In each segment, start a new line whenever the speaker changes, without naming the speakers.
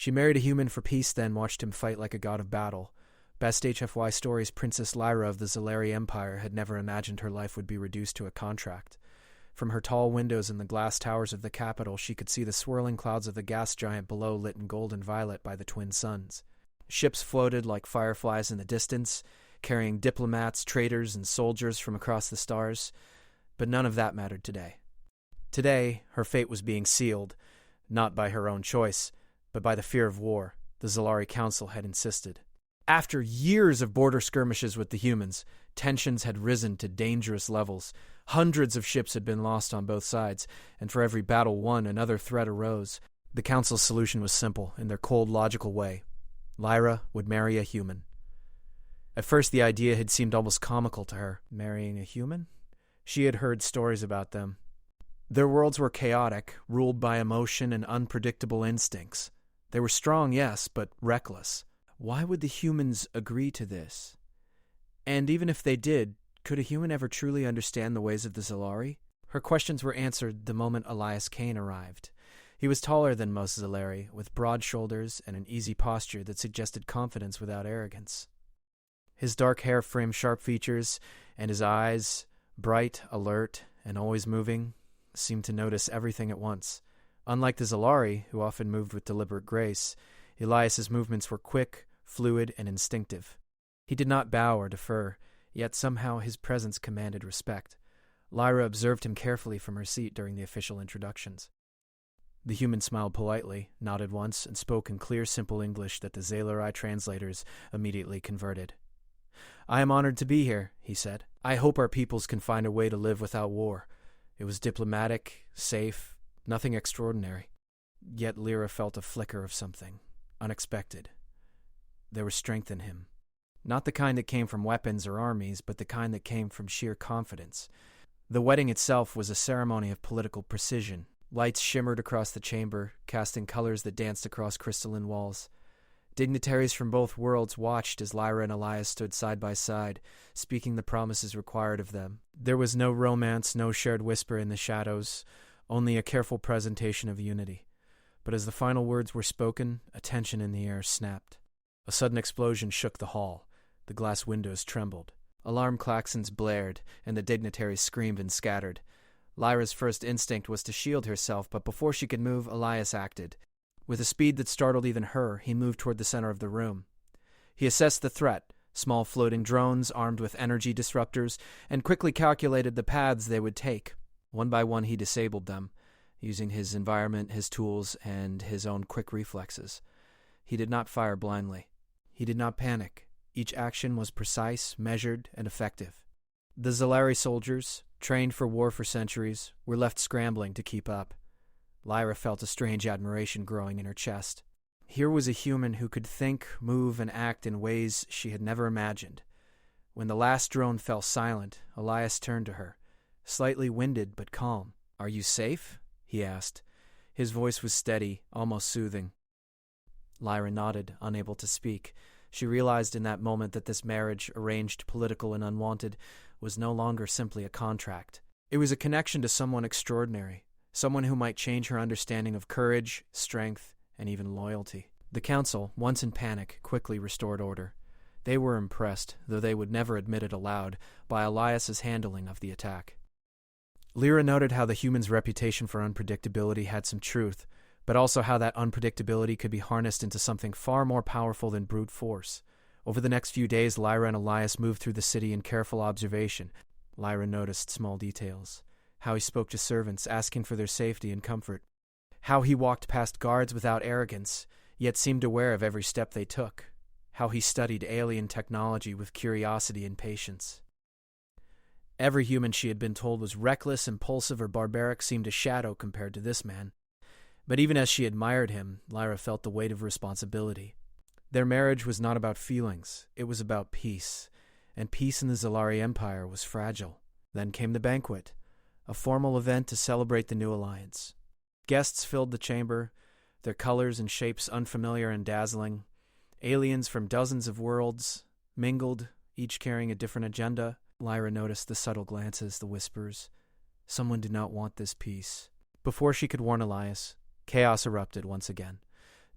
She married a human for peace, then watched him fight like a god of battle. Best HFY Stories Princess Lyra of the Zalari Empire had never imagined her life would be reduced to a contract. From her tall windows in the glass towers of the capital, she could see the swirling clouds of the gas giant below, lit in gold and violet by the twin suns. Ships floated like fireflies in the distance, carrying diplomats, traders, and soldiers from across the stars. But none of that mattered today. Today, her fate was being sealed, not by her own choice, but by the fear of war, the Zalari Council had insisted. After years of border skirmishes with the humans, tensions had risen to dangerous levels. Hundreds of ships had been lost on both sides, and for every battle won, another threat arose. The Council's solution was simple, in their cold, logical way. Lyra would marry a human. At first, the idea had seemed almost comical to her. Marrying a human? She had heard stories about them. Their worlds were chaotic, ruled by emotion and unpredictable instincts. They were strong, yes, but reckless. Why would the humans agree to this? And even if they did, could a human ever truly understand the ways of the Zalari? Her questions were answered the moment Elias Kane arrived. He was taller than most Zalari, with broad shoulders and an easy posture that suggested confidence without arrogance. His dark hair framed sharp features, and his eyes, bright, alert, and always moving, seemed to notice everything at once. Unlike the Zalari, who often moved with deliberate grace, Elias's movements were quick, fluid, and instinctive. He did not bow or defer, yet somehow his presence commanded respect. Lyra observed him carefully from her seat during the official introductions. The human smiled politely, nodded once, and spoke in clear, simple English that the Zalari translators immediately converted. "I am honored to be here," he said. "I hope our peoples can find a way to live without war." It was diplomatic, safe, nothing extraordinary. Yet Lyra felt a flicker of something unexpected. There was strength in him. Not the kind that came from weapons or armies, but the kind that came from sheer confidence. The wedding itself was a ceremony of political precision. Lights shimmered across the chamber, casting colors that danced across crystalline walls. Dignitaries from both worlds watched as Lyra and Elias stood side by side, speaking the promises required of them. There was no romance, no shared whisper in the shadows, only a careful presentation of unity. But as the final words were spoken, a tension in the air snapped. A sudden explosion shook the hall. The glass windows trembled. Alarm klaxons blared, and the dignitaries screamed and scattered. Lyra's first instinct was to shield herself, but before she could move, Elias acted. With a speed that startled even her, he moved toward the center of the room. He assessed the threat, small floating drones armed with energy disruptors, and quickly calculated the paths they would take. One by one he disabled them, using his environment, his tools, and his own quick reflexes. He did not fire blindly. He did not panic. Each action was precise, measured, and effective. The Zalari soldiers, trained for war for centuries, were left scrambling to keep up. Lyra felt a strange admiration growing in her chest. Here was a human who could think, move, and act in ways she had never imagined. When the last drone fell silent, Elias turned to her, slightly winded but calm. "Are you safe?" he asked. His voice was steady, almost soothing. Lyra nodded, unable to speak. She realized in that moment that this marriage, arranged, political, and unwanted, was no longer simply a contract. It was a connection to someone extraordinary, someone who might change her understanding of courage, strength, and even loyalty. The council, once in panic, quickly restored order. They were impressed, though they would never admit it aloud, by Elias's handling of the attack. Lyra noted how the human's reputation for unpredictability had some truth, but also how that unpredictability could be harnessed into something far more powerful than brute force. Over the next few days, Lyra and Elias moved through the city in careful observation. Lyra noticed small details. How he spoke to servants, asking for their safety and comfort. How he walked past guards without arrogance, yet seemed aware of every step they took. How he studied alien technology with curiosity and patience. Every human she had been told was reckless, impulsive, or barbaric seemed a shadow compared to this man. But even as she admired him, Lyra felt the weight of responsibility. Their marriage was not about feelings, it was about peace, and peace in the Zalari Empire was fragile. Then came the banquet, a formal event to celebrate the new alliance. Guests filled the chamber, their colors and shapes unfamiliar and dazzling. Aliens from dozens of worlds mingled, each carrying a different agenda. Lyra noticed the subtle glances, the whispers. Someone did not want this peace. Before she could warn Elias, chaos erupted once again.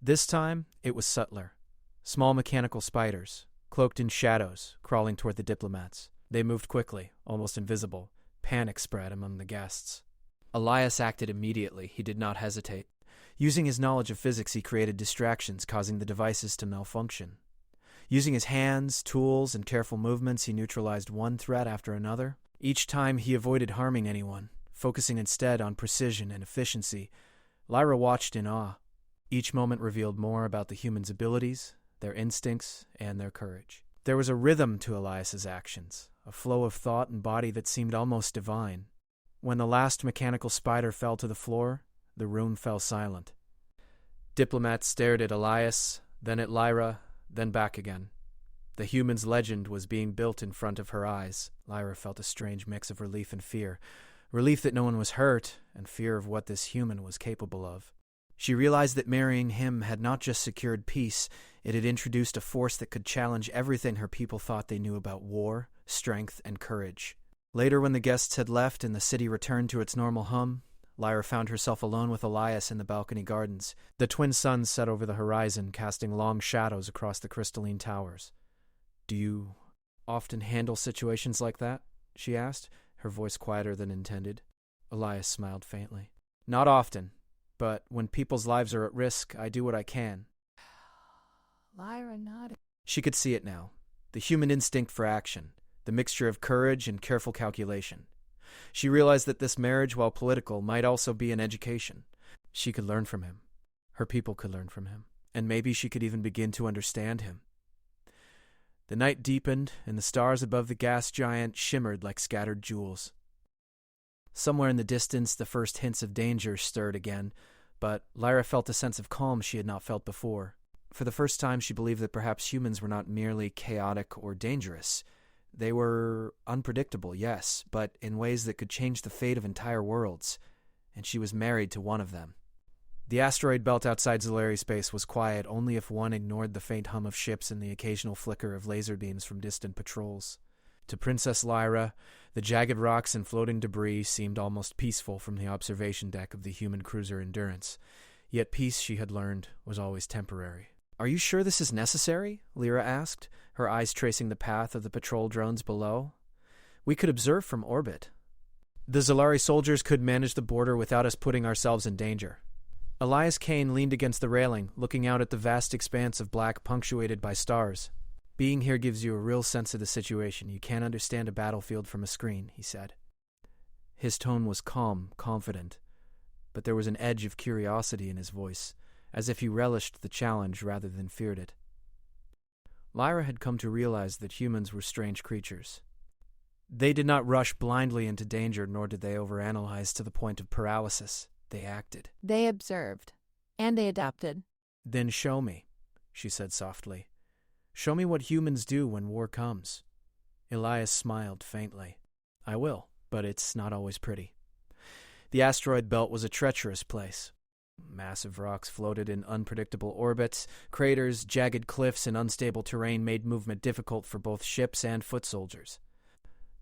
This time, it was subtler. Small mechanical spiders, cloaked in shadows, crawling toward the diplomats. They moved quickly, almost invisible. Panic spread among the guests. Elias acted immediately. He did not hesitate. Using his knowledge of physics, he created distractions, causing the devices to malfunction. Using his hands, tools, and careful movements, he neutralized one threat after another. Each time, he avoided harming anyone, focusing instead on precision and efficiency. Lyra watched in awe. Each moment revealed more about the humans' abilities, their instincts, and their courage. There was a rhythm to Elias's actions, a flow of thought and body that seemed almost divine. When the last mechanical spider fell to the floor, the room fell silent. Diplomats stared at Elias, then at Lyra, then back again. The human's legend was being built in front of her eyes. Lyra felt a strange mix of relief and fear. Relief that no one was hurt, and fear of what this human was capable of. She realized that marrying him had not just secured peace, it had introduced a force that could challenge everything her people thought they knew about war, strength, and courage. Later, when the guests had left and the city returned to its normal hum, Lyra found herself alone with Elias in the balcony gardens. The twin suns set over the horizon, casting long shadows across the crystalline towers. "Do you often handle situations like that?" she asked, her voice quieter than intended. Elias smiled faintly. "Not often, but when people's lives are at risk, I do what I can."
Lyra nodded.
She could see it now, the human instinct for action, the mixture of courage and careful calculation. She realized that this marriage, while political, might also be an education. She could learn from him. Her people could learn from him. And maybe she could even begin to understand him. The night deepened, and the stars above the gas giant shimmered like scattered jewels. Somewhere in the distance, the first hints of danger stirred again, but Lyra felt a sense of calm she had not felt before. For the first time, she believed that perhaps humans were not merely chaotic or dangerous. They were unpredictable, yes, but in ways that could change the fate of entire worlds, and she was married to one of them. The asteroid belt outside Zolari space was quiet only if one ignored the faint hum of ships and the occasional flicker of laser beams from distant patrols. To Princess Lyra, the jagged rocks and floating debris seemed almost peaceful from the observation deck of the human cruiser Endurance. Yet peace, she had learned, was always temporary. "Are you sure this is necessary?" Lyra asked, her eyes tracing the path of the patrol drones below. "We could observe from orbit. The Zolari soldiers could manage the border without us putting ourselves in danger." Elias Kane leaned against the railing, looking out at the vast expanse of black punctuated by stars. "Being here gives you a real sense of the situation. You can't understand a battlefield from a screen," he said. His tone was calm, confident, but there was an edge of curiosity in his voice, as if he relished the challenge rather than feared it. Lyra had come to realize that humans were strange creatures. They did not rush blindly into danger, nor did they overanalyze to the point of paralysis. They acted.
They observed, and they adapted.
"Then show me," she said softly. "Show me what humans do when war comes." Elias smiled faintly. "I will, but it's not always pretty." The asteroid belt was a treacherous place. Massive rocks floated in unpredictable orbits. Craters, jagged cliffs, and unstable terrain made movement difficult for both ships and foot soldiers.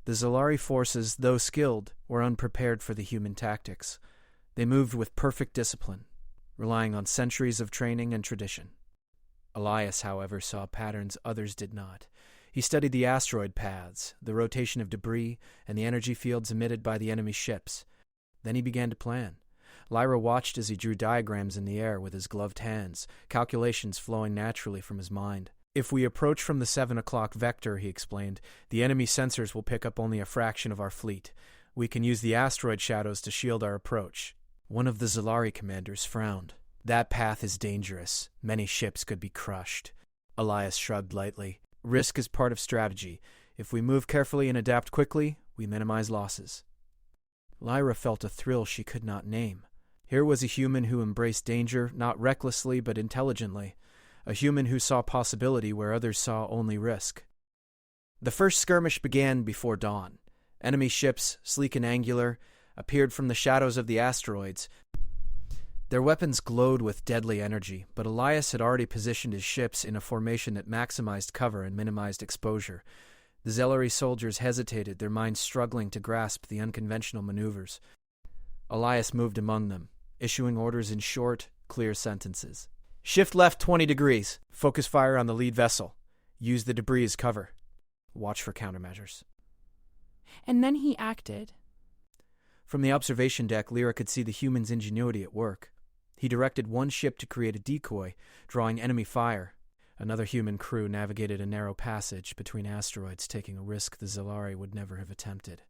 The Zolari forces, though skilled, were unprepared for the human tactics. They moved with perfect discipline, relying on centuries of training and tradition. Elias, however, saw patterns others did not. He studied the asteroid paths, the rotation of debris, and the energy fields emitted by the enemy ships. Then he began to plan. Lyra watched as he drew diagrams in the air with his gloved hands, calculations flowing naturally from his mind. "If we approach from the 7 o'clock vector," he explained, "the enemy sensors will pick up only a fraction of our fleet. We can use the asteroid shadows to shield our approach." One of the Zolari commanders frowned. "That path is dangerous. Many ships could be crushed." Elias shrugged lightly. "Risk is part of strategy. If we move carefully and adapt quickly, we minimize losses." Lyra felt a thrill she could not name. Here was a human who embraced danger, not recklessly but intelligently. A human who saw possibility where others saw only risk. The first skirmish began before dawn. Enemy ships, sleek and angular, appeared from the shadows of the asteroids. Their weapons glowed with deadly energy, but Elias had already positioned his ships in a formation that maximized cover and minimized exposure. The Zolari soldiers hesitated, their minds struggling to grasp the unconventional maneuvers. Elias moved among them, issuing orders in short, clear sentences. Shift left 20 degrees. Focus fire on the lead vessel. Use the debris as cover. Watch for countermeasures.
And then he acted.
From the observation deck, Lyra could see the human's ingenuity at work. He directed one ship to create a decoy, drawing enemy fire. Another human crew navigated a narrow passage between asteroids, taking a risk the Zalari would never have attempted.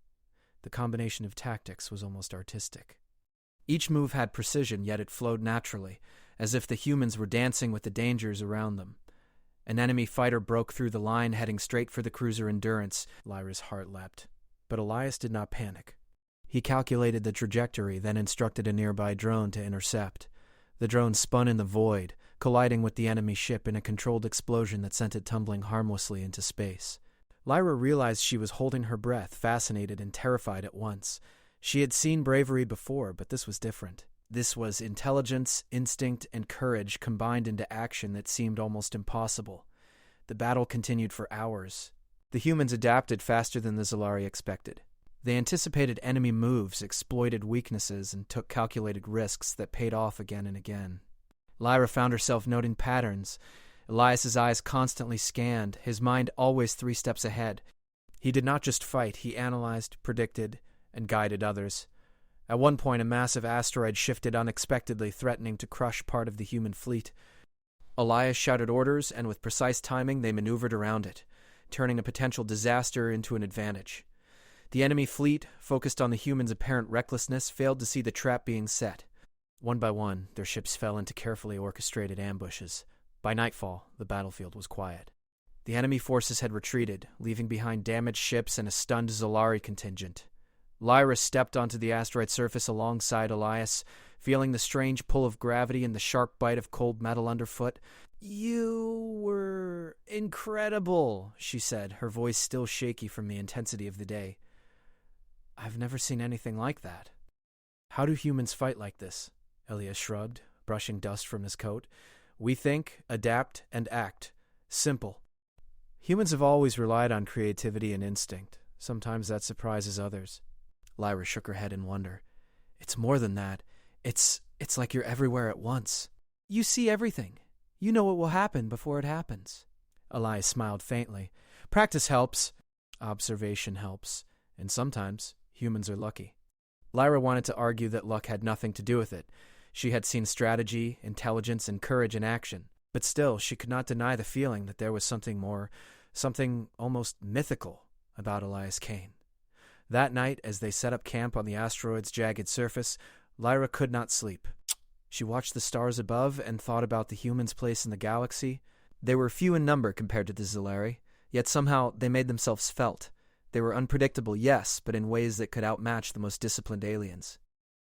The combination of tactics was almost artistic. Each move had precision, yet it flowed naturally, as if the humans were dancing with the dangers around them. An enemy fighter broke through the line, heading straight for the cruiser Endurance. Lyra's heart leapt. But Elias did not panic. He calculated the trajectory, then instructed a nearby drone to intercept. The drone spun in the void, colliding with the enemy ship in a controlled explosion that sent it tumbling harmlessly into space. Lyra realized she was holding her breath, fascinated and terrified at once. She had seen bravery before, but this was different. This was intelligence, instinct, and courage combined into action that seemed almost impossible. The battle continued for hours. The humans adapted faster than the Zalari expected. They anticipated enemy moves, exploited weaknesses, and took calculated risks that paid off again and again. Lyra found herself noting patterns. Elias's eyes constantly scanned, his mind always 3 steps ahead. He did not just fight, he analyzed, predicted, and guided others. At one point, a massive asteroid shifted unexpectedly, threatening to crush part of the human fleet. Elias shouted orders, and with precise timing, they maneuvered around it, turning a potential disaster into an advantage. The enemy fleet, focused on the humans' apparent recklessness, failed to see the trap being set. One by one, their ships fell into carefully orchestrated ambushes. By nightfall, the battlefield was quiet. The enemy forces had retreated, leaving behind damaged ships and a stunned Zalari contingent. Lyra stepped onto the asteroid surface alongside Elias, feeling the strange pull of gravity and the sharp bite of cold metal underfoot. "You were incredible," she said, her voice still shaky from the intensity of the day. "I've never seen anything like that." "How do humans fight like this?" Elias shrugged, brushing dust from his coat. "We think, adapt, and act. Simple. Humans have always relied on creativity and instinct. Sometimes that surprises others." Lyra shook her head in wonder. "It's more than that. It's like you're everywhere at once. You see everything. You know what will happen before it happens." Elias smiled faintly. "Practice helps. Observation helps. And sometimes humans are lucky." Lyra wanted to argue that luck had nothing to do with it. She had seen strategy, intelligence, and courage in action. But still, she could not deny the feeling that there was something more, something almost mythical about Elias Kane. That night, as they set up camp on the asteroid's jagged surface, Lyra could not sleep. She watched the stars above and thought about the humans' place in the galaxy. They were few in number compared to the Zalari, yet somehow they made themselves felt. They were unpredictable, yes, but in ways that could outmatch the most disciplined aliens.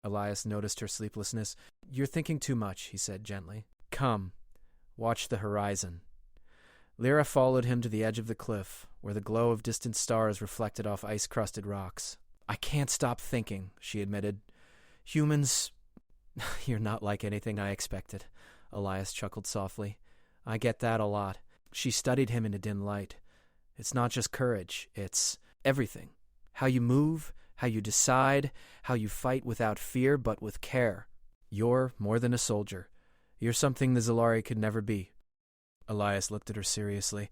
Elias noticed her sleeplessness. "You're thinking too much," he said gently. "Come, watch the horizon." Lyra followed him to the edge of the cliff, where the glow of distant stars reflected off ice-crusted rocks. "I can't stop thinking," she admitted. "Humans... You're not like anything I expected," Elias chuckled softly. "I get that a lot." She studied him in a dim light. "It's not just courage, it's everything. How you move, how you decide, how you fight without fear but with care. You're more than a soldier. You're something the Zalari could never be." Elias looked at her seriously.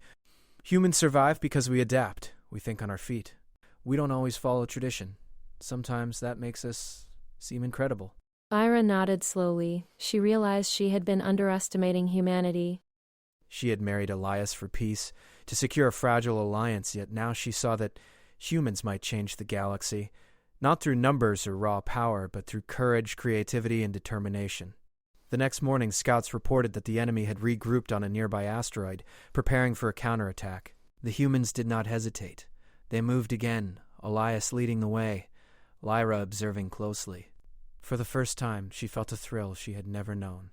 "Humans survive because we adapt. We think on our feet. We don't always follow tradition. Sometimes that makes us seem incredible."
Lyra nodded slowly. She realized she had been underestimating humanity.
She had married Elias for peace, to secure a fragile alliance, yet now she saw that humans might change the galaxy, not through numbers or raw power, but through courage, creativity, and determination. The next morning, scouts reported that the enemy had regrouped on a nearby asteroid, preparing for a counterattack. The humans did not hesitate. They moved again, Elias leading the way, Lyra observing closely. For the first time, she felt a thrill she had never known.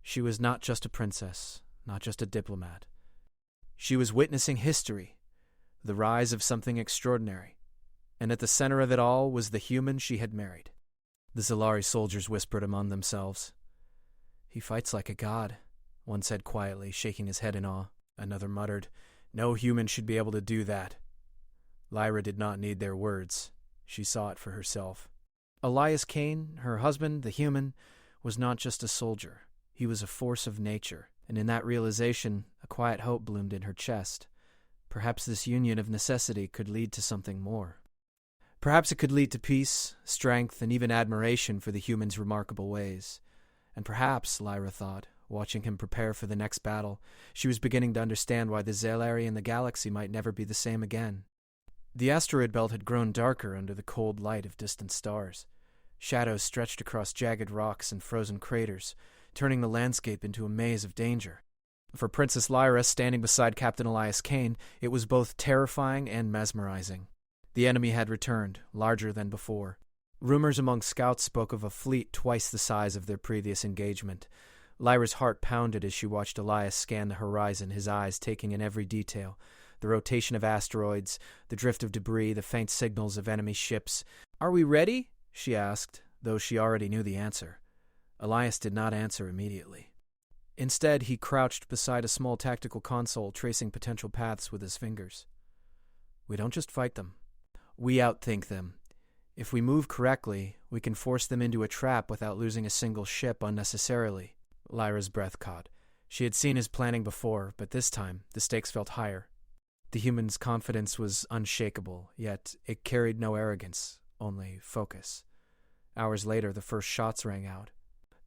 She was not just a princess, not just a diplomat. She was witnessing history, the rise of something extraordinary, and at the center of it all was the human she had married. The Zalari soldiers whispered among themselves. "He fights like a god," one said quietly, shaking his head in awe. Another muttered, "No human should be able to do that." Lyra did not need their words. She saw it for herself. Elias Kane, her husband, the human, was not just a soldier. He was a force of nature, and in that realization, a quiet hope bloomed in her chest. Perhaps this union of necessity could lead to something more. Perhaps it could lead to peace, strength, and even admiration for the human's remarkable ways. And perhaps, Lyra thought, watching him prepare for the next battle, she was beginning to understand why the Zalari and the galaxy might never be the same again. The asteroid belt had grown darker under the cold light of distant stars. Shadows stretched across jagged rocks and frozen craters, turning the landscape into a maze of danger. For Princess Lyra, standing beside Captain Elias Kane, it was both terrifying and mesmerizing. The enemy had returned, larger than before. Rumors among scouts spoke of a fleet twice the size of their previous engagement. Lyra's heart pounded as she watched Elias scan the horizon, his eyes taking in every detail. The rotation of asteroids, the drift of debris, the faint signals of enemy ships. "Are we ready?" she asked, though she already knew the answer. Elias did not answer immediately. Instead, he crouched beside a small tactical console, tracing potential paths with his fingers. "We don't just fight them. We outthink them. If we move correctly, we can force them into a trap without losing a single ship unnecessarily." Lyra's breath caught. She had seen his planning before, but this time the stakes felt higher. The human's confidence was unshakable, yet it carried no arrogance, only focus. Hours later, the first shots rang out.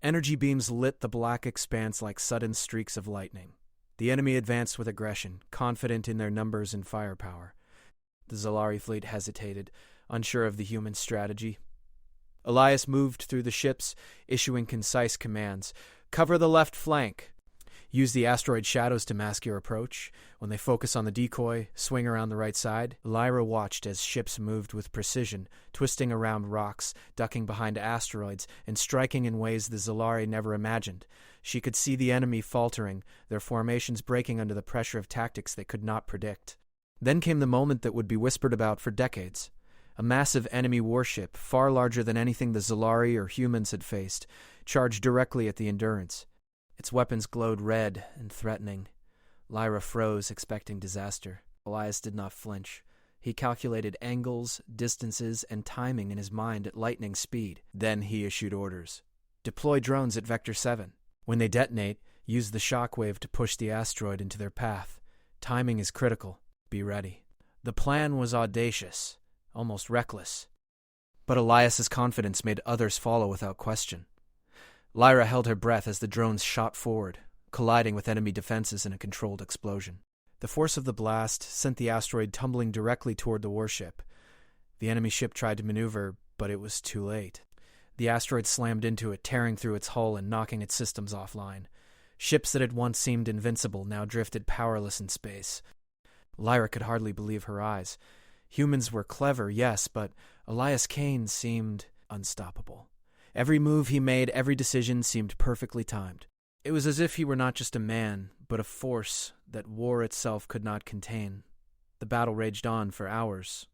Energy beams lit the black expanse like sudden streaks of lightning. The enemy advanced with aggression, confident in their numbers and firepower. The Zalari fleet hesitated, unsure of the human strategy. Elias moved through the ships, issuing concise commands. "Cover the left flank. Use the asteroid shadows to mask your approach. When they focus on the decoy, swing around the right side." Lyra watched as ships moved with precision, twisting around rocks, ducking behind asteroids, and striking in ways the Zalari never imagined. She could see the enemy faltering, their formations breaking under the pressure of tactics they could not predict. Then came the moment that would be whispered about for decades. A massive enemy warship, far larger than anything the Zalari or humans had faced, charged directly at the Endurance. Its weapons glowed red and threatening. Lyra froze, expecting disaster. Elias did not flinch. He calculated angles, distances, and timing in his mind at lightning speed. Then he issued orders. "Deploy drones at Vector 7. When they detonate, use the shockwave to push the asteroid into their path. Timing is critical. Be ready." The plan was audacious, almost reckless. But Elias's confidence made others follow without question. Lyra held her breath as the drones shot forward, colliding with enemy defenses in a controlled explosion. The force of the blast sent the asteroid tumbling directly toward the warship. The enemy ship tried to maneuver, but it was too late. The asteroid slammed into it, tearing through its hull and knocking its systems offline. Ships that had once seemed invincible now drifted powerless in space. Lyra could hardly believe her eyes. Humans were clever, yes, but Elias Kane seemed unstoppable. Every move he made, every decision seemed perfectly timed. It was as if he were not just a man, but a force that war itself could not contain. The battle raged on for hours.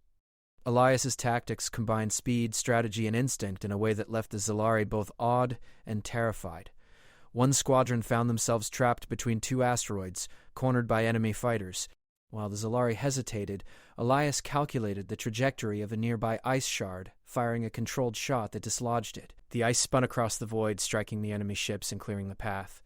Elias's tactics combined speed, strategy, and instinct in a way that left the Zalari both awed and terrified. One squadron found themselves trapped between two asteroids, cornered by enemy fighters. While the Zalari hesitated, Elias calculated the trajectory of a nearby ice shard, firing a controlled shot that dislodged it. The ice spun across the void, striking the enemy ships and clearing the path.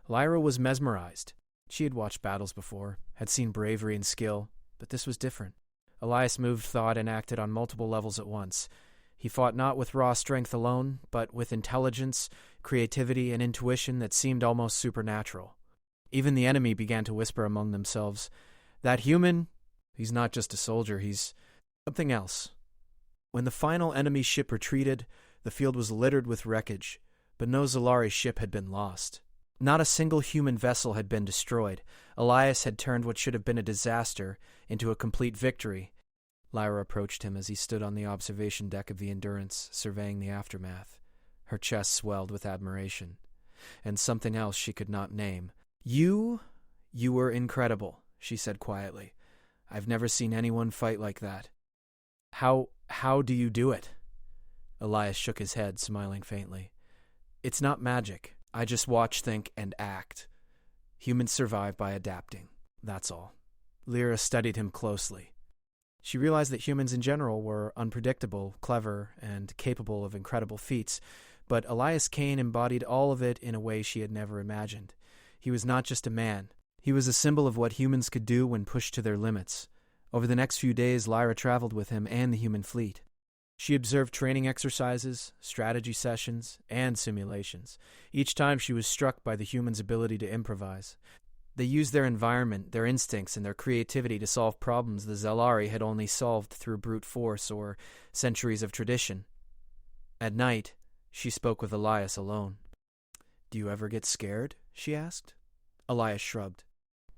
Lyra was mesmerized. She had watched battles before, had seen bravery and skill, but this was different. Elias moved, thought, and acted on multiple levels at once. He fought not with raw strength alone, but with intelligence, creativity, and intuition that seemed almost supernatural. Even the enemy began to whisper among themselves, "That human, he's not just a soldier, he's something else." When the final enemy ship retreated, the field was littered with wreckage, but no Zalari ship had been lost. Not a single human vessel had been destroyed. Elias had turned what should have been a disaster into a complete victory. Lyra approached him as he stood on the observation deck of the Endurance, surveying the aftermath. Her chest swelled with admiration, and something else she could not name. You were incredible," she said quietly. "I've never seen anyone fight like that." How do you do it?" Elias shook his head, smiling faintly. "It's not magic. I just watch, think, and act. Humans survive by adapting. That's all." Lyra studied him closely. She realized that humans in general were unpredictable, clever, and capable of incredible feats, But Elias Kane embodied all of it in a way she had never imagined. He was not just a man. He was a symbol of what humans could do when pushed to their limits. Over the next few days, Lyra traveled with him and the human fleet. She observed training exercises, strategy sessions, and simulations. Each time she was struck by the humans' ability to improvise. They used their environment, their instincts, and their creativity to solve problems the Zalari had only solved through brute force or centuries of tradition. At night, she spoke with Elias alone. "Do you ever get scared?" she asked. Elias shrugged.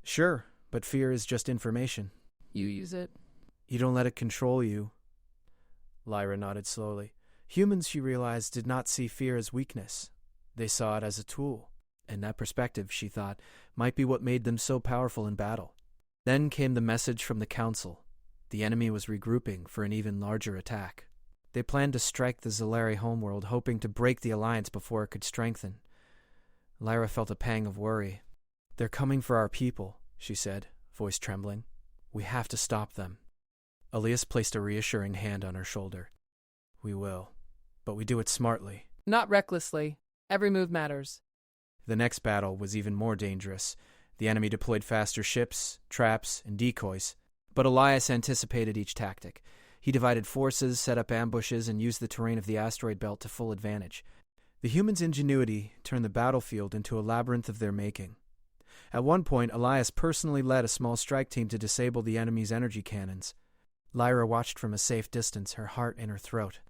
"Sure, but fear is just information."
You use it.
"You don't let it control you." Lyra nodded slowly. Humans, she realized, did not see fear as weakness. They saw it as a tool. And that perspective, she thought, might be what made them so powerful in battle. Then came the message from the Council. The enemy was regrouping for an even larger attack. They planned to strike the Zalari homeworld, hoping to break the alliance before it could strengthen. Lyra felt a pang of worry. "They're coming for our people," she said, voice trembling. "We have to stop them." Elias placed a reassuring hand on her shoulder. "We will, but we do it smartly."
Not recklessly. Every move matters.
The next battle was even more dangerous. The enemy deployed faster ships, traps, and decoys. But Elias anticipated each tactic. He divided forces, set up ambushes, and used the terrain of the asteroid belt to full advantage. The humans' ingenuity turned the battlefield into a labyrinth of their making. At one point, Elias personally led a small strike team to disable the enemy's energy cannons. Lyra watched from a safe distance, her heart in her throat.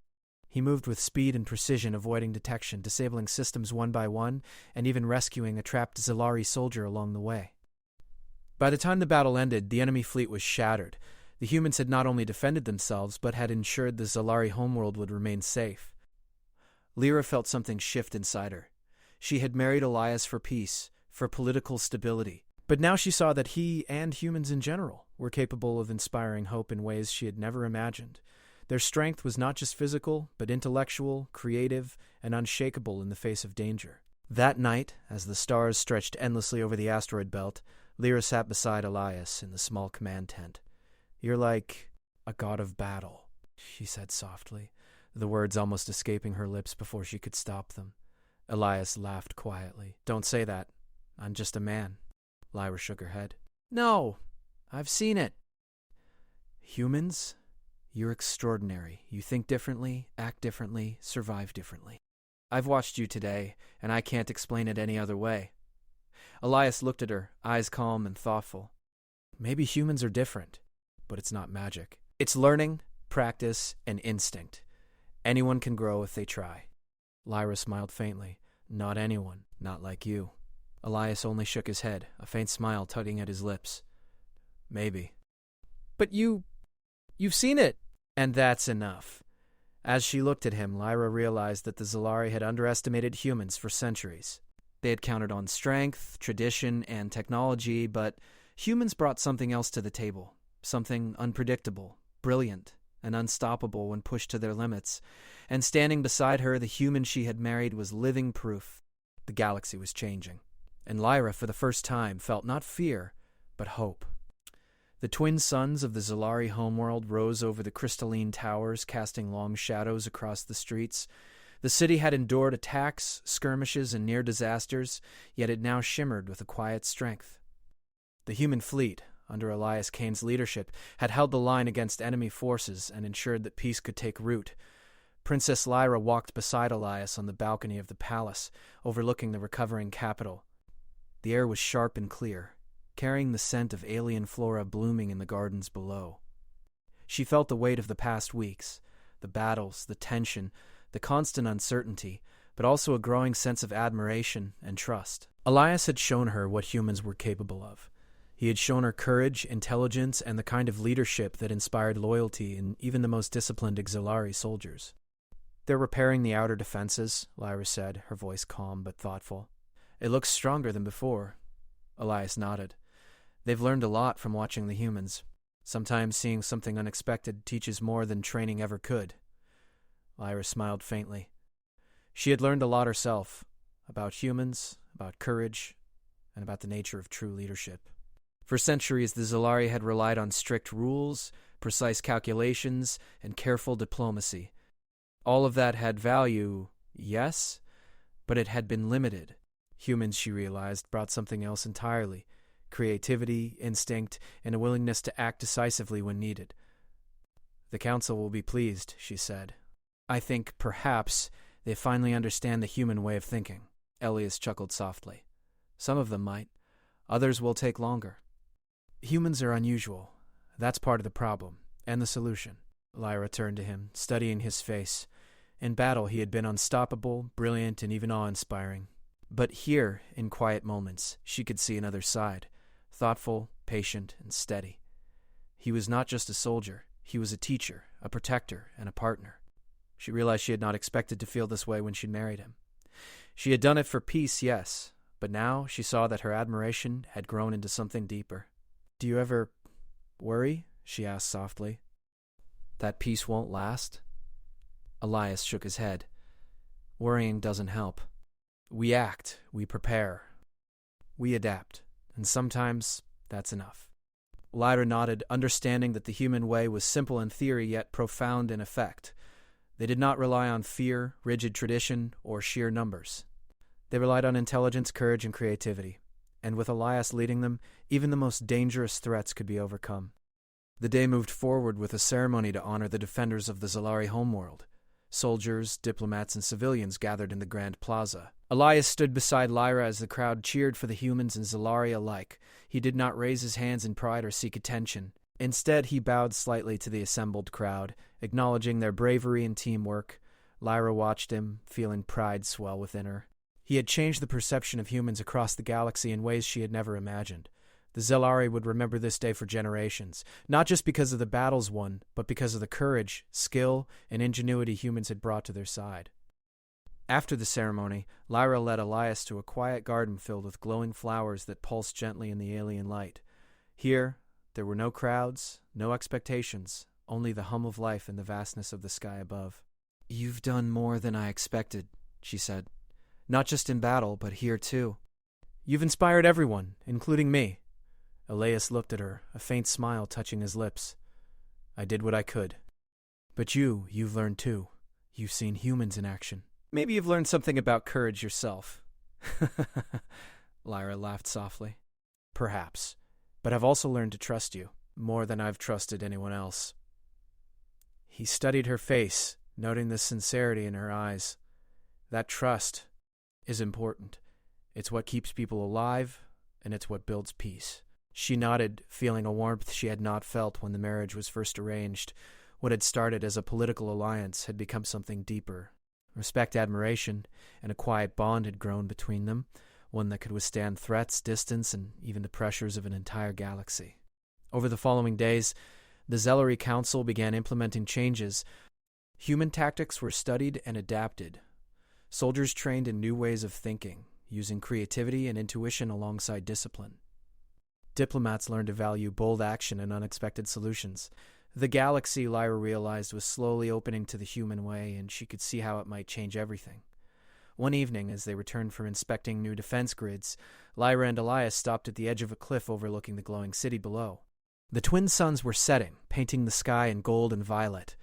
He moved with speed and precision, avoiding detection, disabling systems one by one, and even rescuing a trapped Zalari soldier along the way. By the time the battle ended, the enemy fleet was shattered. The humans had not only defended themselves, but had ensured the Zalari homeworld would remain safe. Lyra felt something shift inside her. She had married Elias for peace, for political stability. But now she saw that he, and humans in general, were capable of inspiring hope in ways she had never imagined. Their strength was not just physical, but intellectual, creative, and unshakable in the face of danger. That night, as the stars stretched endlessly over the asteroid belt, Lyra sat beside Elias in the small command tent. "You're like a god of battle," she said softly, the words almost escaping her lips before she could stop them. Elias laughed quietly. "Don't say that. I'm just a man." Lyra shook her head. "No, I've seen it." "Humans, you're extraordinary. You think differently, act differently, survive differently. I've watched you today, and I can't explain it any other way." Elias looked at her, eyes calm and thoughtful. "Maybe humans are different, but it's not magic. It's learning, practice, and instinct. Anyone can grow if they try." Lyra smiled faintly. "Not anyone, not like you." Elias only shook his head, a faint smile tugging at his lips. "Maybe." "But you've seen it." "And that's enough." As she looked at him, Lyra realized that the Zalari had underestimated humans for centuries. They had counted on strength, tradition, and technology, but humans brought something else to the table, something unpredictable, brilliant, and unstoppable when pushed to their limits. And standing beside her, the human she had married was living proof. The galaxy was changing. And Lyra, for the first time, felt not fear, but hope. The twin suns of the Zalari homeworld rose over the crystalline towers, casting long shadows across the streets. The city had endured attacks, skirmishes, and near disasters, yet it now shimmered with a quiet strength. The human fleet, under Elias Kane's leadership, had held the line against enemy forces and ensured that peace could take root. Princess Lyra walked beside Elias on the balcony of the palace, overlooking the recovering capital. The air was sharp and clear, carrying the scent of alien flora blooming in the gardens below. She felt the weight of the past weeks, the battles, the tension, the constant uncertainty, but also a growing sense of admiration and trust. Elias had shown her what humans were capable of. He had shown her courage, intelligence, and the kind of leadership that inspired loyalty in even the most disciplined Xalari soldiers. "They're repairing the outer defenses," Lyra said, her voice calm but thoughtful. "It looks stronger than before." Elias nodded. "They've learned a lot from watching the humans. Sometimes seeing something unexpected teaches more than training ever could." Lyra smiled faintly. She had learned a lot herself, about humans, about courage, and about the nature of true leadership. For centuries, the Zalari had relied on strict rules, precise calculations, and careful diplomacy. All of that had value, Yes, but it had been limited. Humans, she realized, brought something else entirely: creativity, instinct, and a willingness to act decisively when needed. The council will be pleased, she said. I think, perhaps, they finally understand the human way of thinking. Elias chuckled softly. Some of them might. Others will take longer. Humans are unusual. That's part of the problem, and the solution. Lyra turned to him, studying his face. In battle, he had been unstoppable, brilliant, and even awe-inspiring. But here, in quiet moments, she could see another side, thoughtful, patient, and steady. He was not just a soldier. He was a teacher, a protector, and a partner. She realized she had not expected to feel this way when she married him. She had done it for peace, yes, but now she saw that her admiration had grown into something deeper. Do you ever worry? She asked softly. That peace won't last? Elias shook his head. Worrying doesn't help. We act, we prepare, we adapt, and sometimes that's enough. Lyra nodded, understanding that the human way was simple in theory yet profound in effect. They did not rely on fear, rigid tradition, or sheer numbers. They relied on intelligence, courage, and creativity. And with Elias leading them, even the most dangerous threats could be overcome. The day moved forward with a ceremony to honor the defenders of the Zalari homeworld. Soldiers, diplomats, and civilians gathered in the Grand Plaza. Elias stood beside Lyra as the crowd cheered for the humans and Zalari alike. He did not raise his hands in pride or seek attention. Instead, he bowed slightly to the assembled crowd, acknowledging their bravery and teamwork. Lyra watched him, feeling pride swell within her. He had changed the perception of humans across the galaxy in ways she had never imagined. The Zalari would remember this day for generations, not just because of the battles won, but because of the courage, skill, and ingenuity humans had brought to their side. After the ceremony, Lyra led Elias to a quiet garden filled with glowing flowers that pulsed gently in the alien light. Here, there were no crowds, no expectations, only the hum of life and the vastness of the sky above. You've done more than I expected, she said. Not just in battle, but here too. You've inspired everyone, including me. Elias looked at her, a faint smile touching his lips. I did what I could. But you've learned too. You've seen humans in action. Maybe you've learned something about courage yourself. Lyra laughed softly. Perhaps. But I've also learned to trust you, more than I've trusted anyone else. He studied her face, noting the sincerity in her eyes. That trust is important. It's what keeps people alive, and it's what builds peace. She nodded, feeling a warmth she had not felt when the marriage was first arranged. What had started as a political alliance had become something deeper. Respect, admiration, and a quiet bond had grown between them, one that could withstand threats, distance, and even the pressures of an entire galaxy. Over the following days, the Zalari Council began implementing changes. Human tactics were studied and adapted. Soldiers trained in new ways of thinking, using creativity and intuition alongside discipline. Diplomats learned to value bold action and unexpected solutions. The galaxy, Lyra realized, was slowly opening to the human way, and she could see how it might change everything. One evening, as they returned from inspecting new defense grids, Lyra and Elias stopped at the edge of a cliff overlooking the glowing city below. The twin suns were setting, painting the sky in gold and violet.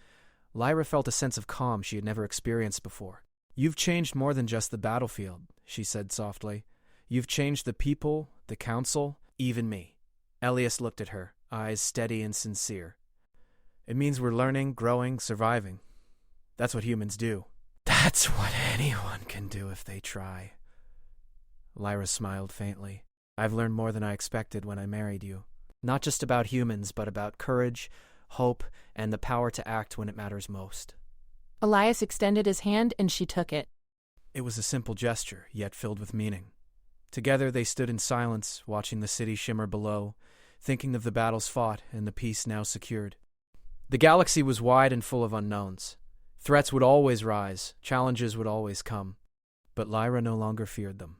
Lyra felt a sense of calm she had never experienced before. You've changed more than just the battlefield, she said softly. You've changed the people, the council, even me. Elias looked at her, eyes steady and sincere. It means we're learning, growing, surviving. That's what humans do. That's what anyone can do if they try. Lyra smiled faintly. I've learned more than I expected when I married you. Not just about humans, but about courage, hope, and the power to act when it matters most.
Elias extended his hand and she took it.
It was a simple gesture, yet filled with meaning. Together they stood in silence, watching the city shimmer below, thinking of the battles fought and the peace now secured. The galaxy was wide and full of unknowns. Threats would always rise, challenges would always come. But Lyra no longer feared them.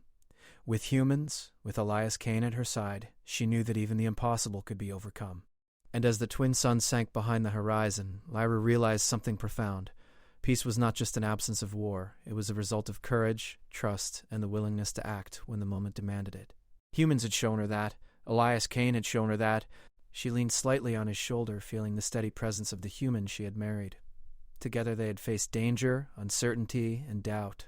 With humans, with Elias Kane at her side, she knew that even the impossible could be overcome. And as the twin suns sank behind the horizon, Lyra realized something profound. Peace was not just an absence of war. It was a result of courage, trust, and the willingness to act when the moment demanded it. Humans had shown her that. Elias Kane had shown her that. She leaned slightly on his shoulder, feeling the steady presence of the human she had married. Together they had faced danger, uncertainty, and doubt.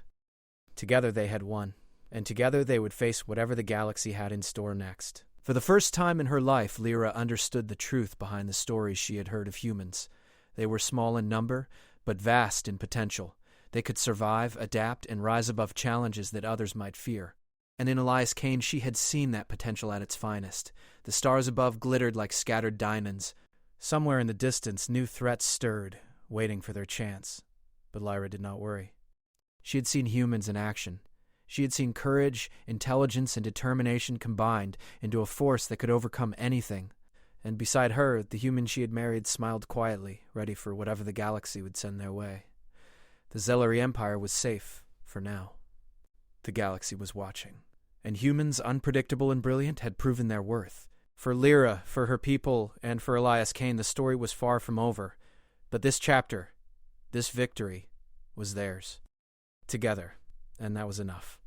Together they had won, and together they would face whatever the galaxy had in store next. For the first time in her life, Lyra understood the truth behind the stories she had heard of humans. They were small in number, but vast in potential. They could survive, adapt, and rise above challenges that others might fear. And in Elias Kane, she had seen that potential at its finest. The stars above glittered like scattered diamonds. Somewhere in the distance, new threats stirred, waiting for their chance. But Lyra did not worry. She had seen humans in action. She had seen courage, intelligence, and determination combined into a force that could overcome anything. And beside her, the human she had married smiled quietly, ready for whatever the galaxy would send their way. The Zellery Empire was safe, for now. The galaxy was watching. And humans, unpredictable and brilliant, had proven their worth. For Lyra, for her people, and for Elias Kane, the story was far from over. But this chapter, this victory, was theirs. Together. And that was enough.